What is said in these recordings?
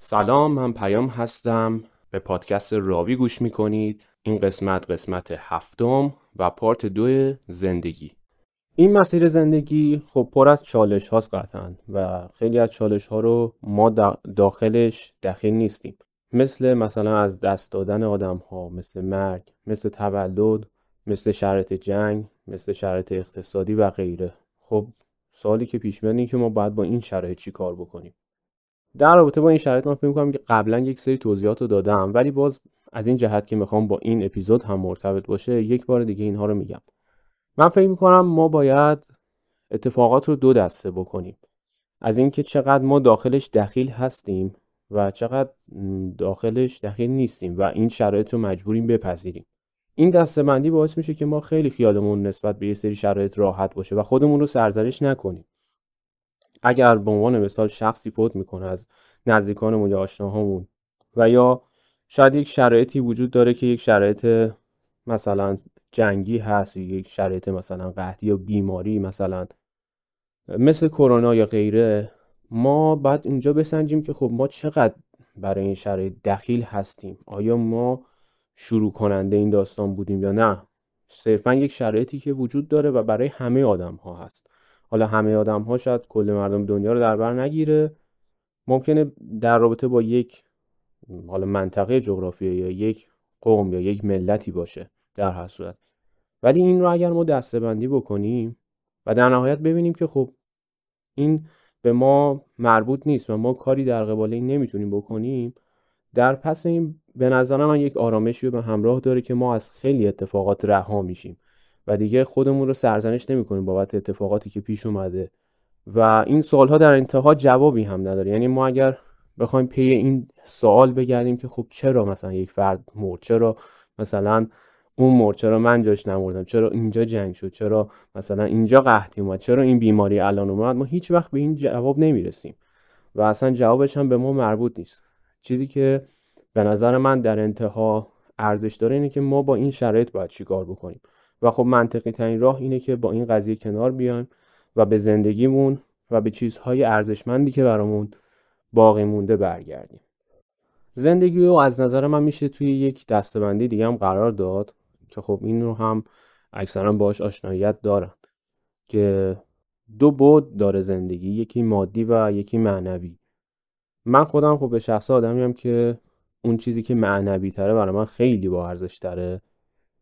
سلام، من پیام هستم. به پادکست راوی گوش میکنید. این قسمت هفتم و پارت 2 زندگی. این مسیر زندگی خب پر از چالش هاست قطعا و خیلی از چالش ها رو ما داخلش دخیل نیستیم، مثلا از دست دادن آدم ها، مثل مرگ، مثل تولد، مثل شرایط جنگ، مثل شرایط اقتصادی و غیره. خب سوالی که پیش میاد اینه که ما باید با این شرایط چی کار بکنیم. در رابطه با این شرایط من فکر می‌کنم که قبلا یک سری توضیحات رو دادم، ولی باز از این جهت که میخوام با این اپیزود هم مرتبط باشه یک بار دیگه اینها رو میگم. من فکر می‌کنم ما باید اتفاقات رو دو دسته بکنیم، از اینکه چقدر ما داخلش دخیل هستیم و چقدر داخلش دخیل نیستیم و این شرایط رو مجبوریم بپذیریم. این دسته‌بندی باعث میشه که ما خیلی خیالمون نسبت به یه سری شرایط راحت باشه و خودمون رو سرزنش نکنیم. اگر به عنوان مثال شخصی فوت میکنه از نزدیکانمون یا آشناهامون و یا شاید یک شرایطی وجود داره که یک شرایط مثلا جنگی هست یا یک شرایط مثلا قحطی یا بیماری مثلا مثل کرونا یا غیره، ما باید اینجا بسنجیم که خب ما چقدر برای این شرایط دخیل هستیم. آیا ما شروع کننده این داستان بودیم یا نه صرفا یک شرایطی که وجود داره و برای همه آدم ها هست. حالا همه آدم ها شاید کل مردم دنیا رو در بر نگیره، ممکنه در رابطه با یک حالا منطقه جغرافیایی یا یک قوم یا یک ملتی باشه در هر صورت، ولی این رو اگر ما دسته‌بندی بکنیم و در نهایت ببینیم که خب این به ما مربوط نیست و ما کاری در قبال این نمیتونیم بکنیم، در پس این به نظر من یک آرامشی رو به همراه داره که ما از خیلی اتفاقات رها میشیم و دیگه خودمون رو سرزنش نمی‌کنیم بابت اتفاقاتی که پیش اومده و این سوال‌ها در انتها جوابی هم نداره. یعنی ما اگر بخوایم پی این سوال بگردیم که خب چرا مثلا یک فرد مرد، چرا مثلا اون مرد، چرا من جاش نمردم، چرا اینجا جنگ شد، چرا مثلا اینجا قحطی اومد، چرا این بیماری الان اومد، ما هیچ وقت به این جواب نمیرسیم و اصلا جوابش هم به ما مربوط نیست. چیزی که به نظر من در انتها ارزش داره اینه که ما با این شرایط باید چیکار بکنیم و خب منطقی ترین راه اینه که با این قضیه کنار بیایم و به زندگیمون و به چیزهای ارزشمندی که برامون باقی مونده برگردیم. زندگی رو از نظر من میشه توی یک دسته‌بندی دیگه هم قرار داد که خب این رو هم اکثرا باهاش آشناییت دارن که دو بعد داره زندگی، یکی مادی و یکی معنوی. من خودم خب به شخص آدمیم که اون چیزی که معنوی تره برای من خیلی با ارزش تره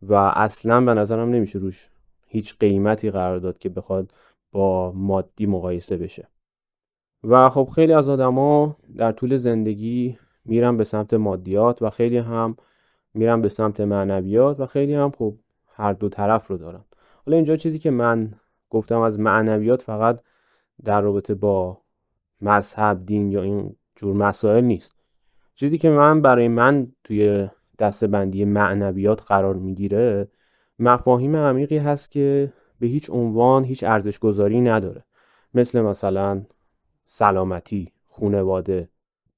و اصلا به نظرم نمیشه روش هیچ قیمتی قرار داد که بخواد با مادی مقایسه بشه. و خب خیلی از آدما در طول زندگی میرن به سمت مادیات و خیلی هم میرن به سمت معنویات و خیلی هم خب هر دو طرف رو دارن. حالا اینجا چیزی که من گفتم از معنویات فقط در رابطه با مذهب، دین یا این جور مسائل نیست. چیزی که برای من توی دسته‌بندی معنویات قرار میگیره مفاهیم عمیقی هست که به هیچ عنوان هیچ ارزش گذاری نداره، مثلا سلامتی، خانواده،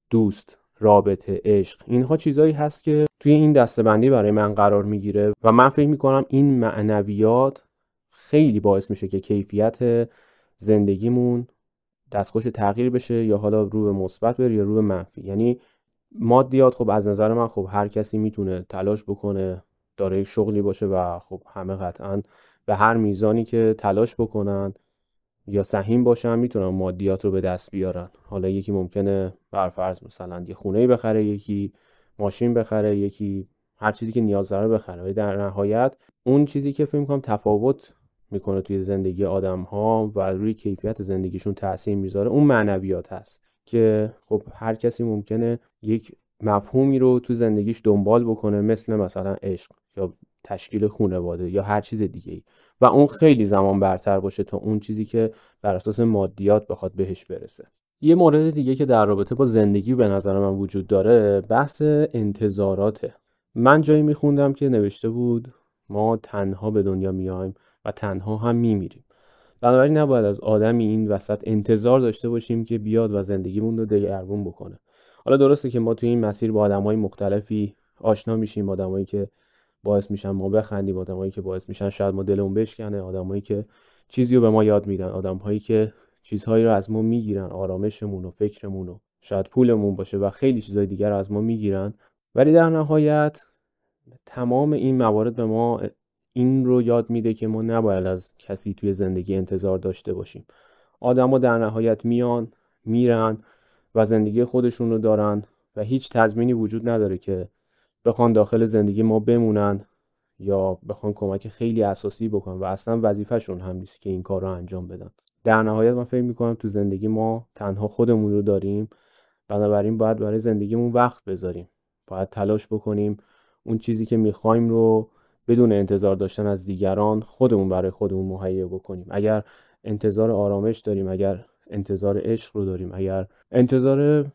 دوست، رابطه، عشق. اینها چیزایی هست که توی این دسته‌بندی برای من قرار میگیره و من فکر میکنم این معنویات خیلی باعث میشه که کیفیت زندگیمون دستخوش تغییر بشه یا حالا رو به مثبت بره یا رو به منفی. یعنی مادیات خب از نظر من خب هر کسی میتونه تلاش بکنه، داره شغلی باشه و خب همه قطعاً به هر میزانی که تلاش بکنن یا سهیم باشن میتونن مادیات رو به دست بیارن. حالا یکی ممکنه برفرض مثلا یه خونه‌ای بخره، یکی ماشین بخره، یکی هر چیزی که نیاز داره بخره، ولی در نهایت اون چیزی که فکر می‌کنم تفاوت میکنه توی زندگی آدم‌ها و روی کیفیت زندگیشون تأثیر میذاره اون معنویات هست که خب هر کسی ممکنه یک مفهومی رو تو زندگیش دنبال بکنه، مثلا عشق یا تشکیل خانواده یا هر چیز دیگه‌ای، و اون خیلی زمان برتر باشه تا اون چیزی که بر اساس مادیات بخواد بهش برسه. یه مورد دیگه که در رابطه با زندگی به نظر من وجود داره بحث انتظاراته. من جایی میخوندم که نوشته بود ما تنها به دنیا میایم و تنها هم میمیریم، بنابراین نباید از آدمی این وسط انتظار داشته باشیم که بیاد و زندگیمون رو دگرگون بکنه. حالا درسته که ما توی این مسیر با آدمای مختلفی آشنا میشیم، آدمایی که باعث میشن ما بخندیم، آدمایی که باعث میشن شاید ما دلمون بشکنه، آدمایی که چیزی رو به ما یاد میدن، آدمایی که چیزهایی رو از ما میگیرن، آرامشمون و فکرمون رو. شاید پولمون باشه و خیلی چیزای دیگر از ما میگیرن. ولی در نهایت تمام این موارد به ما این رو یاد میده که ما نباید از کسی توی زندگی انتظار داشته باشیم. آدما در نهایت میان میرن و زندگی خودشون رو دارن و هیچ تضمینی وجود نداره که بخوان داخل زندگی ما بمونن یا بخوان کمک خیلی اساسی بکنن و اصلا وظیفه‌شون هم نیست که این کار رو انجام بدن. در نهایت من فکر میکنم تو زندگی ما تنها خودمون رو داریم، بنابراین باید برای زندگیمون وقت بذاریم، باید تلاش بکنیم اون چیزی که میخوایم رو بدون انتظار داشتن از دیگران خودمون برای خودمون مهیا بکنیم. اگر انتظار آرامش داریم، اگر انتظار عشق رو داریم، اگر انتظار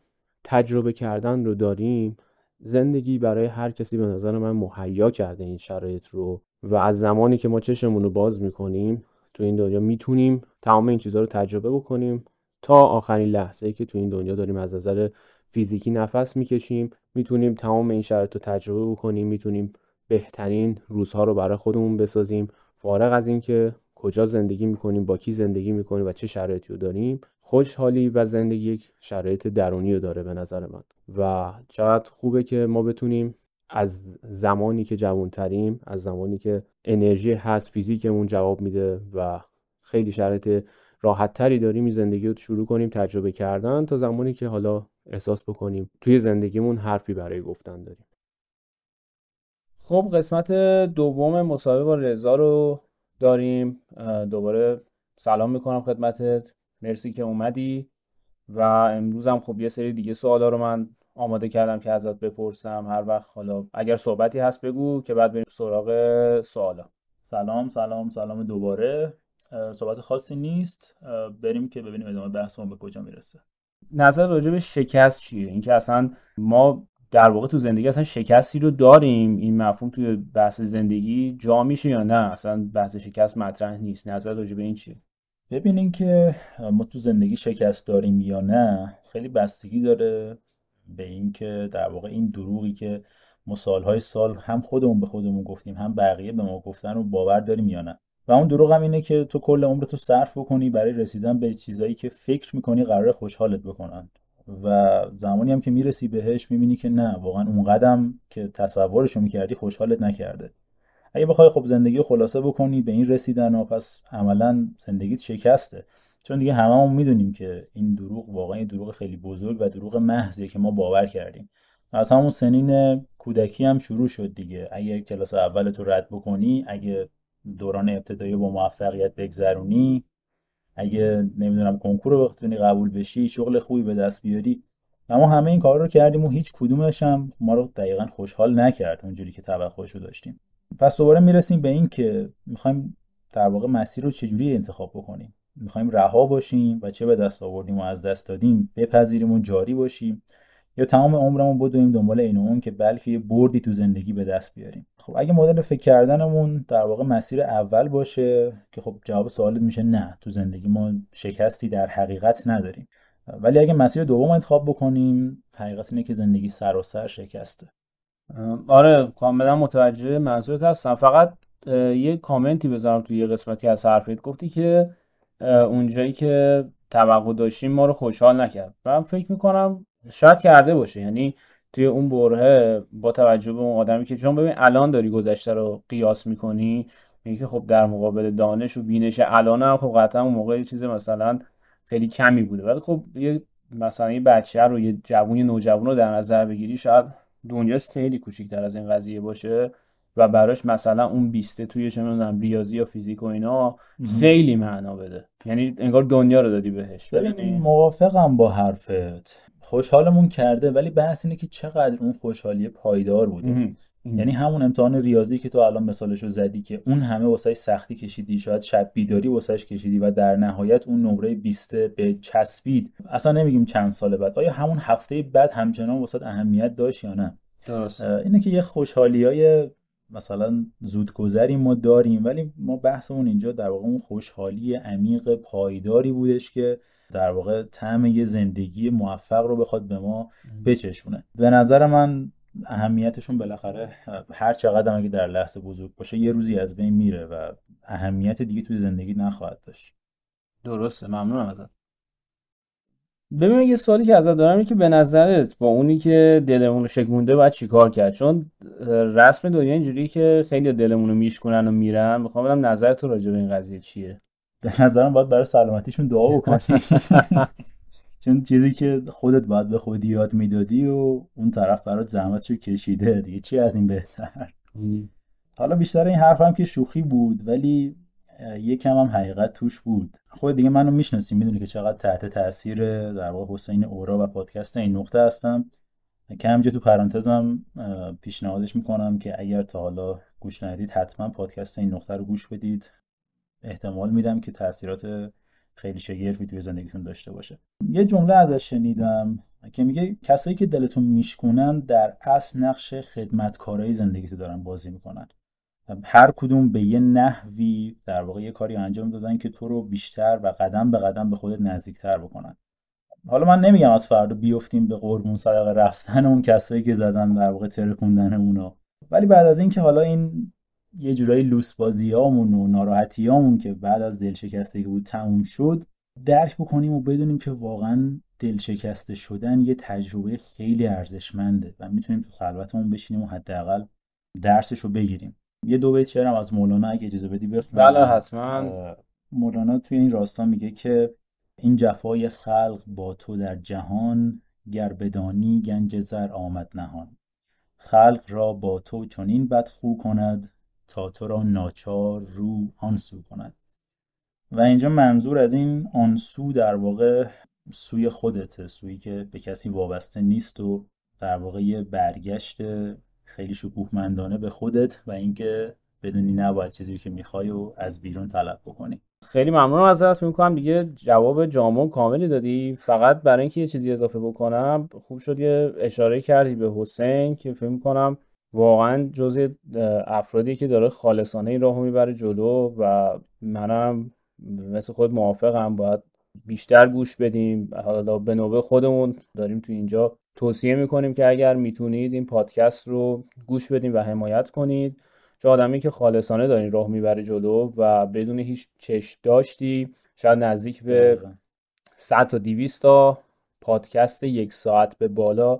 تجربه کردن رو داریم، زندگی برای هر کسی به نظر من مهیا کرده این شرایط رو و از زمانی که ما چشمون رو باز میکنیم تو این دنیا میتونیم تمام این چیزها رو تجربه بکنیم تا آخرین لحظه‌ای که تو این دنیا داریم از نظر فیزیکی نفس میکشیم. میتونیم تمام این شرایط رو تجربه بکنیم، میتونیم بهترین روزها رو برای خودمون بسازیم، فارغ از این که کجا زندگی میکنیم، با کی زندگی میکنیم و چه شرایطی رو داریم. خوشحالی و زندگی یک شرایط درونی رو داره به نظر من و چقدر خوبه که ما بتونیم از زمانی که جوانتریم، از زمانی که انرژی هست، فیزیکمون جواب میده و خیلی شرایط راحت تری داریم این زندگی رو شروع کنیم تجربه کردن تا زمانی که حالا احساس بکنیم توی زندگیمون حرفی برای گفتن داریم. خب قسمت دوم مصاحبه با رضا رو داریم. دوباره سلام میکنم خدمتت، مرسی که اومدی و امروز هم خب یه سری دیگه سوالا رو من آماده کردم که ازت بپرسم. هر وقت حالا اگر صحبتی هست بگو که بعد بریم سراغ سوالا. سلام دوباره. صحبت خاصی نیست، بریم که ببینیم ادامه بحثمون به کجا میرسه. نظر راجع به شکست چیه؟ اینکه اصلا ما در واقع تو زندگی اصلا شکستی رو داریم، این مفهوم توی بحث زندگی جا میشه یا نه اصلا بحث شکست مطرح نیست؟ نظر راجع به این چیه؟ ببینین که ما تو زندگی شکست داریم یا نه خیلی بستگی داره به این که در واقع این دروغی که ما سالهای سال هم خودمون به خودمون گفتیم هم بقیه به ما گفتن رو باور داریم یا نه. و اون دروغ هم اینه که تو کل عمرتو صرف بکنی برای رسیدن به چیزایی که فکر میکنی قراره خوشحالت بکنن و زمانی هم که میرسی بهش میبینی که نه، واقعا اون قدم که تصورشو میکردی خوشحالت نکرده. اگه بخوای خب زندگی رو خلاصه بکنی به این رسیدن و پس عملا زندگیت شکسته، چون دیگه هممون میدونیم که این دروغ واقعا دروغ خیلی بزرگ و دروغ محضیه که ما باور کردیم. از همون سنین کودکی هم شروع شد دیگه. اگه کلاس اول تو رد بکنی، اگه دوران ابتدایی با موفقیت بگذرونی، اگه نمیدونم کنکور رو بتونی قبول بشی، شغل خوبی به دست بیاری، اما همه این کار رو کردیم و هیچ کدومش هم ما رو دقیقا خوشحال نکرد اونجوری که توقعش رو داشتیم. پس دوباره میرسیم به این که میخوایم در واقع مسیر رو چجوری انتخاب بکنیم. میخوایم رها باشیم و چه به دست آوردیم و از دست دادیم بپذیریم و جاری باشیم، یا تمام عمرمون بدویم دنبال این و اون که بلکه یه بردی تو زندگی به دست بیاریم. خب اگه مدل فکر کردنمون در واقع مسیر اول باشه که خب جواب سوالت میشه نه، تو زندگی ما شکستی در حقیقت نداریم. ولی اگه مسیر دوم انتخاب بکنیم، حقیقت اینه که زندگی سر شکسته. آره کاملا متوجه منظورت هستم. فقط یه کامنتی بذارم توی یه قسمتی از حرفت. گفتی که اونجایی که توقع داشتیم ما رو خوشحال نکرد. من فکر میکنم شاید کرده باشه، یعنی توی اون برهه با توجه به اون آدمی که چون ببین الان داری گذشته رو قیاس میکنی، میگی که خب در مقابل دانش و بینش الان هم خب قطعا اون موقع یه چیز مثلا خیلی کمی بوده، ولی خب یه مثلا یه بچه رو، یه جوونی نوجوان رو در نظر بگیری، شاید دنیاش خیلی کوچیک‌تر از این قضیه باشه و براش مثلا اون بیسته توی چه میدونم ریاضی یا فیزیک و اینا خیلی معنا بده، یعنی انگار دنیا رو دادی بهش. ببین، ببینی موافقم با حرفت، خوشحالمون کرده، ولی بحث اینه که چقدر اون خوشحالی پایدار بوده. یعنی همون امتحان ریاضی که تو الان مثالشو زدی که اون همه واسهش سختی کشیدی، شاید شب بیداری واسهش کشیدی و در نهایت اون نمره 20 به چسبید، اصلا نمیگیم چند سال بعد، آیا همون هفته بعد همچنان واسه اهمیت داشت یا نه؟ درسته. اینه که یه خوشحالیای مثلا زودگذری ما داریم، ولی ما بحثمون اینجا در واقع اون خوشحالی عمیق پایداری بودش که در واقع طعم یه زندگی موفق رو بخواد به ما بچشونه. به نظر من اهمیتشون بالاخره هر چقدر اگه در لحظه بزرگ باشه یه روزی از بین میره و اهمیت دیگه توی زندگی نخواهد داشت. درسته، ممنونم ازت. ببین یه سوالی که ازت دارم اینه که به نظرت با اونی که دلمون رو شکونده باید چیکار کرد؟ چون رسم دنیا اینجوریه که خیلی دلمون رو میشکنن و میرن. میخوام بدم نظر تو راجع به این قضیه چیه؟ به نظرم باید برای سلامتیشون دعا بکنی. چون چیزی که خودت باید به خودی یاد میدادی و اون طرف برات زحمتشو کشیده دیگه، چی از این بهتر؟ حالا بیشتر این حرفم که شوخی بود، ولی یکم هم حقیقت توش بود. خود دیگه منو میشناسی، میدونی که چقدر تحت تاثیر در واقع حسین اورا و پادکست این نقطه هستم. که همینجا تو پرانتزم پیشنهادش میکنم که اگر تا حالا گوش ندید حتما پادکست این نقطه رو گوش بدید. احتمال میدم که تاثیرات خیلی شگرفی توی زندگیتون داشته باشه. یه جمله ازش شنیدم که میگه کسایی که دلتون میشکونن در اصل نقش خدمتکارای زندگیتو دارن بازی میکنن. هر کدوم به یه نحوی در واقع یه کاری انجام دادن که تو رو بیشتر و قدم به قدم به خودت نزدیکتر بکنن. حالا من نمیگم از فردا بیفتیم به قربون صدقه رفتن اون کسایی که زدن در واقع ترکوندن اونا، ولی بعد از این که حالا این یه جورایی لوس بازیامون و ناراحتیامون که بعد از دلشکستگی بود تموم شد، درک بکنیم و بدونیم که واقعا دلشکسته شدن یه تجربه خیلی ارزشمنده و میتونیم تو خلوتمون بشینیم و حداقل درسش رو بگیریم. یه دو بیت شعرم از مولانا اگه اجازه بدی بخونم. بله حتما. مولانا توی این راستا میگه که این جفای خلق با تو در جهان، گر بدانی گنج زر آمد نهان. خلق را با تو چنین بدخو کند، تا تو را ناچار رو آن سو کند. و اینجا منظور از این آن سو در واقع سوی خودته، سویی که به کسی وابسته نیست و در واقع یه برگشت خیلی شکوهمندانه به خودت و اینکه بدونی نباید چیزی که میخوای و از بیرون طلب بکنی. خیلی ممنونم ازت. میکنم دیگه جواب جامع و کاملی دادی. فقط برای اینکه یه چیزی اضافه بکنم، خوب شد یه اشاره کردی به حسین که فکر میکنم واقعا جزء افرادی که داره خالصانه این راهو میبره جلو و منم مثل خود موافقم باید بیشتر گوش بدیم. حالا به نوبه خودمون داریم تو اینجا توصیه میکنیم که اگر میتونید این پادکست رو گوش بدیم و حمایت کنید، چه آدمی که خالصانه دارین راه میبره جلو و بدون هیچ چشم داشتی شاید نزدیک به 100 تا 200 تا پادکست 1 ساعت به بالا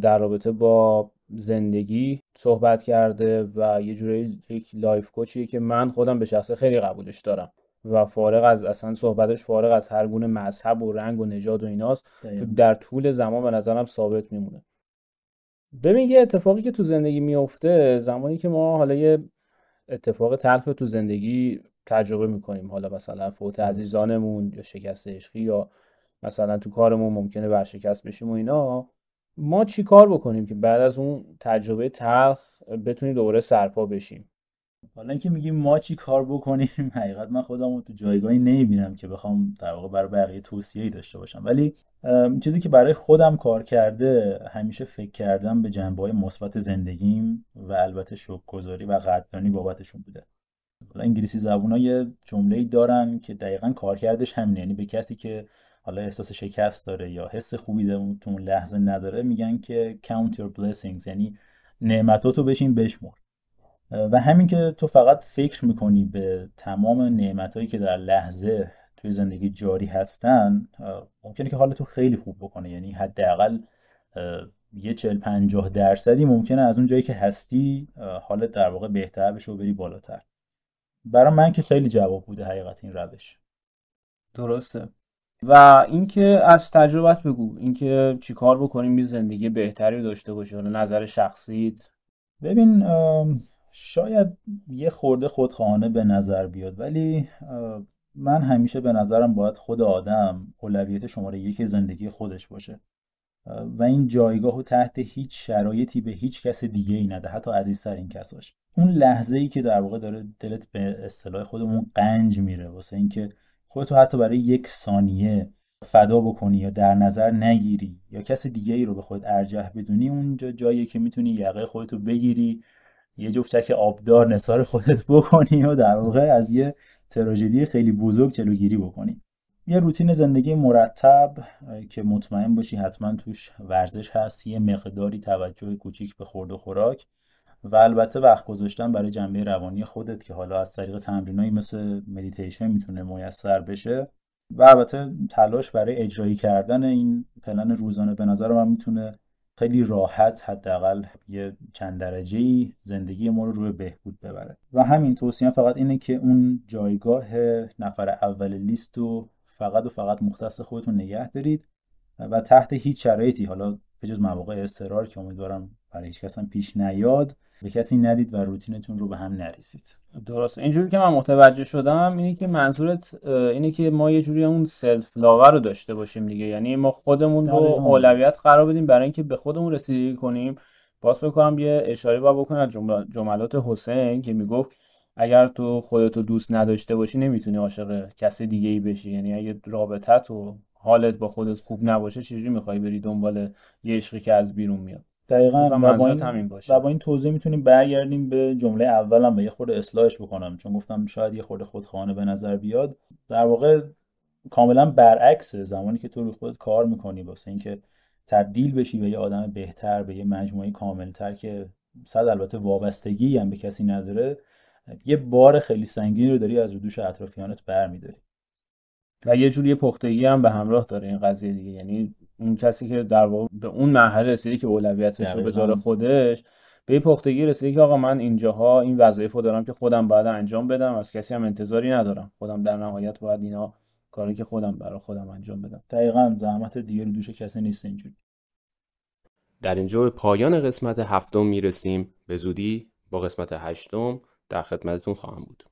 در رابطه با زندگی صحبت کرده و یه جوری یک لایف کوچیه که من خودم به شخصه خیلی قبولش دارم و فارغ از اصلا صحبتش فارغ از هر گونه مذهب و رنگ و نژاد و ایناست، در طول زمان به نظرم ثابت میمونه. ببین یه اتفاقی که تو زندگی میفته زمانی که ما حالا یه اتفاق تلخ رو تو زندگی تجربه میکنیم، حالا مثلا فوت عزیزانمون یا شکست عشقی یا مثلا تو کارمون ممکنه ورشکست بشیم و اینا، ما چی کار بکنیم که بعد از اون تجربه تلخ بتونیم دوباره سرپا بشیم؟ حالا اینکه میگیم ما چی کار بکنیم، حقیقت من خودم رو تو جایگاهی نمیبینم که بخوام در واقع برای بقیه توصیه‌ای داشته باشم، ولی چیزی که برای خودم کار کرده همیشه فکر کردم به جنبه‌های مثبت زندگیم و البته شکرگزاری و قدردانی بابتشون بوده. حالا انگلیسی زبونا یه جمله‌ای دارن که دقیقاً کارکردش همینه، یعنی به کسی که حالا احساس شکست داره یا حس خوبی در تو اون لحظه نداره میگن که count your blessings، یعنی نعمتاتو بشین بشمر. و همین که تو فقط فکر میکنی به تمام نعمتایی که در لحظه توی زندگی جاری هستن، ممکنه که حالتو خیلی خوب بکنه. یعنی حداقل یه 40-50% ممکنه از اون جایی که هستی حالت در واقع بهتر بشه و بری بالاتر. برای من که خیلی جواب بوده حقیقت این روش. درسته. و اینکه از تجربت بگو، اینکه چیکار بکنیم یه زندگی بهتری داشته باشی، حالا نظر شخصیت. ببین شاید یه خورده خودخواهانه به نظر بیاد، ولی من همیشه به نظرم باید خود آدم اولویت شماره 1 زندگی خودش باشه و این جایگاهو تحت هیچ شرایطی به هیچ کس دیگه ای نده، حتی عزیزترین کساش. اون لحظه ای که در واقع داره دلت به اصطلاح خودمون قنج میره واسه اینکه خودتو حتی برای 1 ثانیه فدا بکنی یا در نظر نگیری یا کس دیگه ای رو به خود ارجح بدونی، اونجا جاییه که میتونی یقه خودتو بگیری، یه جفت چک آبدار نثار خودت بکنی و در واقع از یه تراژدی خیلی بزرگ جلوگیری بکنی. یه روتین زندگی مرتب که مطمئن باشی حتما توش ورزش هست، یه مقداری توجه کوچیک به خورد و خوراک و البته وقت گذاشتن برای جنبه روانی خودت که حالا از طریق تمرینایی مثل مدیتیشن میتونه میسر بشه. و البته تلاش برای اجرایی کردن این پلن روزانه به نظر من میتونه خیلی راحت حداقل یه چند درجه‌ای زندگی ما رو روی بهبود ببره. و همین توصیه فقط اینه که اون جایگاه نفر اول لیست رو فقط و فقط مختص خودتون نگه دارید و تحت هیچ شرایطی، حالا به جز مواقع اضطرار که امیدوارم برای هیچ کس هم پیش نیاد، به کسی ندید و روتینتون رو به هم نریزید. درست. اینجوری که من متوجه شدم اینه که منظورت اینه که ما یه جوری اون سلف لاور رو داشته باشیم دیگه، یعنی ما خودمون رو اولویت قرار بدیم برای اینکه به خودمون رسیدگی کنیم. باز بکنم یه اشاره بکنم از جملات حسین که میگفت اگر تو خودتو دوست نداشته باشی نمیتونی عاشق کسی دیگه ای بشی. یعنی اگه رابطت و حالت با خودت خوب نباشه چجوری میخوای بری دنبال یه عشقی که از بیرون میاد؟ دقیقاً. و با این توضیح میتونیم برگردیم به جمله اولم و یه خورده اصلاحش بکنم، چون گفتم شاید یه خورده خودخواهانه به نظر بیاد. در واقع کاملا برعکسه. زمانی که تو روی خودت کار میکنی واسه اینکه تبدیل بشی به یه آدم بهتر، به یه مجموعه کاملتر که صد البته وابستگی هم به کسی نداره، یه بار خیلی سنگین رو داری از رو دوش اطرافیانت برمیداری و یه جوری پختگی هم به همراه داره این قضیه دیگه. یعنی اون کسی که در واقع به اون مرحله رسیده که اولویتش رو بذاره خودش، به پختگی رسیده که آقا من اینجاها این وظایفو دارم که خودم باید انجام بدم، از کسی هم انتظاری ندارم، خودم در نهایت باید اینا کاری که خودم برای خودم انجام بدم. دقیقاً. زحمت دیگه رو دوش کسی نیست. اینجوری در اینجا به پایان قسمت 7 میرسیم. به زودی با قسمت 8 در خدمتتون خواهم بود.